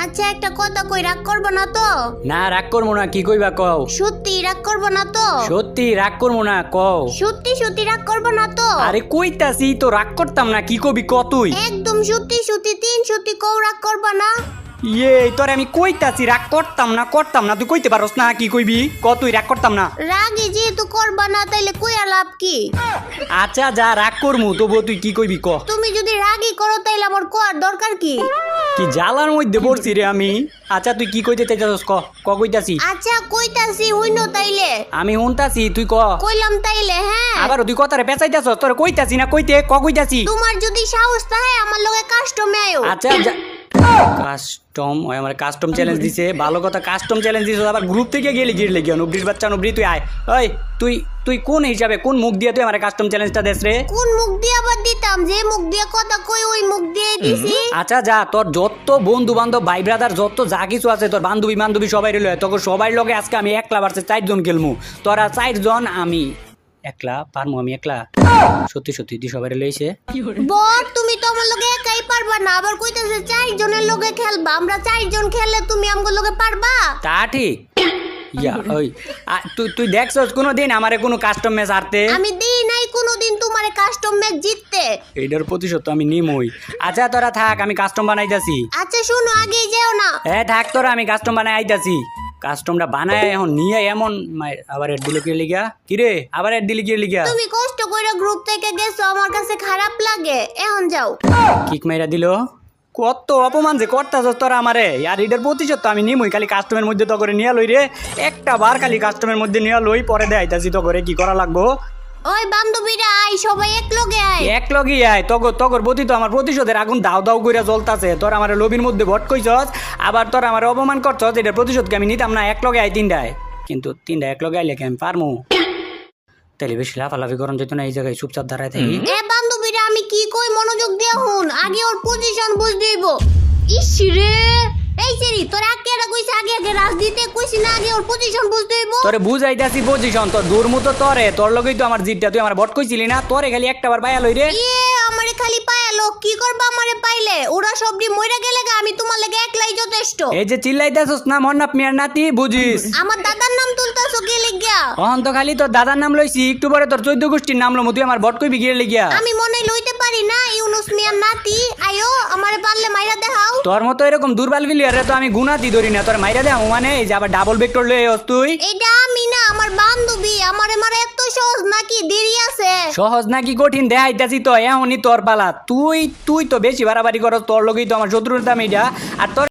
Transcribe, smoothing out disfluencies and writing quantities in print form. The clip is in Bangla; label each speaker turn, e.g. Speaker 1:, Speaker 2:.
Speaker 1: আচ্ছা একটা কথা কই, রাগ করবো না তো?
Speaker 2: না রাগ করবো না, কি কইবা কও।
Speaker 1: সত্যি রাগ করবো না তো?
Speaker 2: সত্যি রাগ করবো না কও।
Speaker 1: সত্যি সত্যি রাগ করবো না তো?
Speaker 2: আরে কইতাছি তো রাগ করতাম না, কি কবি ক তুই।
Speaker 1: একদম সত্যি সত্যি 3 সত্যি কও, রাগ করবো না?
Speaker 2: ইয়ে তোরে আমি কইতাছি রাগ করতাম না, তুই কইতে পারস না, কি কইবি ক তুই। রাগ করতাম না।
Speaker 1: রাগে যেহেতু করবা না তাইলে কইয়া লাভ কি?
Speaker 2: আচ্ছা যা রাগ করমু, তবুও তুই কি কইবি ক।
Speaker 1: তুমি যদি রাগই করো তাইলে আমার কোয়ার দরকার কি?
Speaker 2: কি জ্বালার মধ্যে পড়ছি রে আমি। আচ্ছা তুই কি কইতে চাইতাছস ক কইতাছি।
Speaker 1: আচ্ছা কইতাছি হইনো তাইলে।
Speaker 2: আমি শুনতাছি তুই ক।
Speaker 1: কইলাম তাইলে হ্যাঁ।
Speaker 2: আবার তুই কথারে পেঁচাইতাছস, তোরে কইতাছি না কইতে কইতাছি।
Speaker 1: তোমার যদি সাহস থাকে আমার লগে কাস্টমে আয়ো।
Speaker 2: আচ্ছা কাস্টম ওই আমার কাস্টম চ্যালেঞ্জ দিছে, ভালো কথা কাস্টম চ্যালেঞ্জ দিছে, আবার গ্রুপ থেকে গেলি গিরলে গিয়া নুবরির বাচ্চা নুবরি তুই আয়। ওই তুই কোন হিসাবে কোন মুখ দিয়ে তুই আমার কাস্টম চ্যালেঞ্জটা দেস রে?
Speaker 1: কোন মুখ দিয়ে আবার দিতাম? যে মুখ দিয়ে কথা কই ওই মুখ দিয়ে দিছি।
Speaker 2: আচ্ছা যা তোর যত বন্ধু বান্ধব ভাই ব্রাদার যত যা কিছু আছে তোর বান্ধবী সবাই রইল, তোকে সবাই লগে আজকে আমি একলা বাড়ছে 4 জন খেলমু। তোরা 4 জন, আমি একলা পারমু, আমি একলা সত্যি তুই সবাই লইছে।
Speaker 1: বল তুমি তো আমার লগে একাই পারবা না, আবার কইতাছে 4 জনের লগে খেলবা। আমরা 4 জন খেললে তুমি আমগো লগে পারবা?
Speaker 2: তা ঠিক ইয়া ওই তুই দেখছস কোনোদিন আমারে কোনো কাস্টম ম্যাচ হারতে?
Speaker 1: আমি দেই নাই কোনোদিন তোমারে কাস্টম ম্যাচ জিততে।
Speaker 2: এইটার প্রতিশোধ তো আমি নিমই। আচ্ছা তোরা থাক, আমি কাস্টম বানাইতাছি।
Speaker 1: আচ্ছা শুনো আগেই যেও না।
Speaker 2: থাক তোরা, আমি কাস্টম বানাই আইতাছি। কাস্টমটা বানায় এখন নিয়ে এমন আবার এড দিল কি লিগা, কি রে আবার এড দিলি কি লিগা?
Speaker 1: তুমি কষ্ট কইরা গ্রুপ থেকে গেছো, আমার কাছে খারাপ লাগে। এখন যাও।
Speaker 2: কিক মাইরা দিল। কত অপমান যে করতাছস তোরা আমারে। আর এটার প্রতিশোধ তো আমি নিমই। খালি কাস্টমের মধ্যে তো করে নিয়া লই রে, একটা বার খালি কাস্টমের মধ্যে নিয়া লই, পরে দেখাইতাছি তো করে কি করা লাগবো।
Speaker 1: ওই বান্ধবীরা আই, সবাই এক লগে আয়।
Speaker 2: এক লগি আয়, তগর প্রতি তো আমার প্রতিশোধের আগুন দাও কইরা জ্বলতাছে। তোর আমার লবির মধ্যে ভট কইছস, আবার তোর আমার অপমান করছস, এটার প্রতিশোধকে আমি নিতাম না। এক লগে আয় 3টায়, কিন্তু 3টা এক লগে আইলে কি আমি পারমু? তাহলে বেশি লাফালাফি করন যেত না, এই জায়গায় চুপচাপ দাঁড়ায় থাকি।
Speaker 1: বান্ধবীরা আমি কি কই মনোযোগ দিয়া হুন। আগে ওর পজিশন বুঝ দিব। ইস রে, এই সেরি তোর আগে এটা কইছ, আগে রাজনীতি কইছ না, আগে ওর পজিশন বুঝ দিব।
Speaker 2: তোরে বুঝাইতাছি পজিশন, তোর দূর মতো তোরে, তোর লগেই তো আমার জিতটা। তুই আমার ভট কইছিলি না, তোরে খালি একটাবার পায়া লই রে।
Speaker 1: আমারে খালি পায়ালো, কি করবা আমারে পাইলে? ওরা সবডি মইরা গেলে আমি তোমার লাগে একলাই যথেষ্ট।
Speaker 2: এই যে চিল্লাইতাছস না মন্নাপ মিয়ার নাতি, বুঝিস?
Speaker 1: আমার দাদার নাম তুলতাছো কি লিগিয়া?
Speaker 2: অহন তো খালি তোর দাদার নাম লইছি, একটু পরে তোর 14 গোষ্ঠীর নাম লমু। তুই আমার ভট কইবি গিয়ে লিগিয়া?
Speaker 1: আমি মনে লইতে পারি না। ইউনুস মিয়ার নাতি আয়ো, আমারে পারলে মাইরা দেখাও।
Speaker 2: তোর মতো এরকম দুর্বল প্লেয়ারে তো আমি গুনাতি ধরি না, তোর মাইরা দেও মানে। এই যে আবার ডাবল ভেক্টর লই আস তুই।
Speaker 1: এটা আমি না, আমার বান্ধবী। আমারে মারা এত সহজ নাকি? দেরি আছে।
Speaker 2: সহজ নাকি কঠিন দেখাইতাছি তো, এমনই তোর পালা। তুই তো বেশি বাড়াবাড়ি করস, তোর লগেই তো আমার শত্রুর দাম এইটা। আর তোর